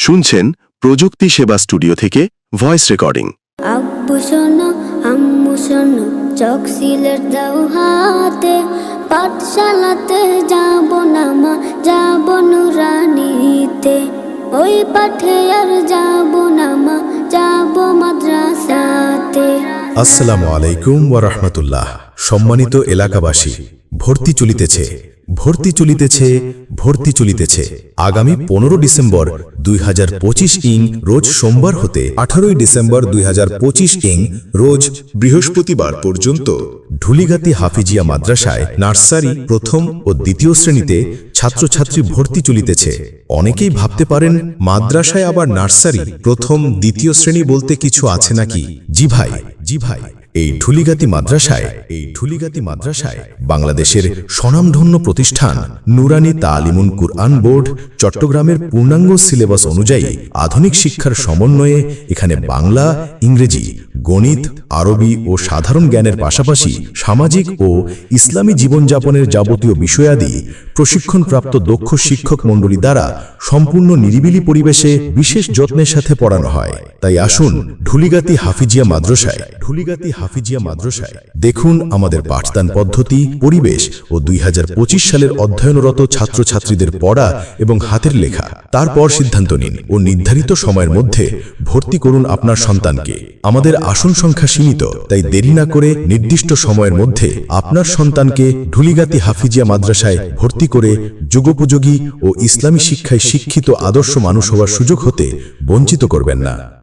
শুনছেন প্রযুক্তি সেবা স্টুডিও থেকে ভয়েস রেকর্ডিং। আব্বু শোনো আম্মু শোনো, চক সিলেট দাও হাতে, পাঠশালাতে যাব না মা, যাব নুরানিতে। ওই পাঠে আর যাব না মা, যাব মাদ্রাসাতে। আসসালামু আলাইকুম ওয়া রাহমাতুল্লাহ। সম্মানিত এলাকাবাসী, ভর্তি চলিতেছে। আগামী 15 ডিসেম্বর 2025 ইং রোজ সোমবার হতে 18 ডিসেম্বর 2025 ইং রোজ বৃহস্পতিবার পর্যন্ত ঢুলিগাতি হাফিজিয়া মাদ্রাসায় নার্সারি প্রথম ও দ্বিতীয় শ্রেণীতে ছাত্রছাত্রী ভর্তি চলিতেছে। অনেকেই ভাবতে পারেন, মাদ্রাসায় আবার নার্সারি প্রথম দ্বিতীয় শ্রেণী বলতে কিছু আছে নাকি? জি ভাই, এই ঢুলিগাতি মাদ্রাসায় বাংলাদেশের স্বনামধন্য প্রতিষ্ঠান নুরানি তালিমুল কুরআন বোর্ড চট্টগ্রামের পূর্ণাঙ্গ সিলেবাস অনুযায়ী আধুনিক শিক্ষার সমন্বয়ে এখানে বাংলা, ইংরেজি, গণিত, আরবি ও সাধারণ জ্ঞানের পাশাপাশি সামাজিক ও ইসলামী জীবনযাপনের যাবতীয় বিষয়াদি প্রশিক্ষণপ্রাপ্ত দক্ষ শিক্ষক মণ্ডলী দ্বারা সম্পূর্ণ নিরিবিলি পরিবেশে বিশেষ যত্নের সাথে পড়ানো হয়। তাই আসুন ঢুলিগাতি হাফিজিয়া মাদ্রাসায় দেখুন আমাদের পাঠদান পদ্ধতি, পরিবেশ ও 2025 সালের অধ্যয়নরত ছাত্রছাত্রীদের পড়া এবং হাতের লেখা। তারপর সিদ্ধান্ত নিন ও নির্ধারিত সময়ের মধ্যে ভর্তি করুন আপনার সন্তানকে। আমাদের আসন সংখ্যা সীমিত, তাই দেরি না করে নির্দিষ্ট সময়ের মধ্যে আপনার সন্তানকে ঢুলিগাতি হাফিজিয়া মাদ্রাসায় ভর্তি করে যুগোপযোগী ও ইসলামী শিক্ষায় শিক্ষিত আদর্শ মানুষ হওয়ার সুযোগ হতে বঞ্চিত করবেন না।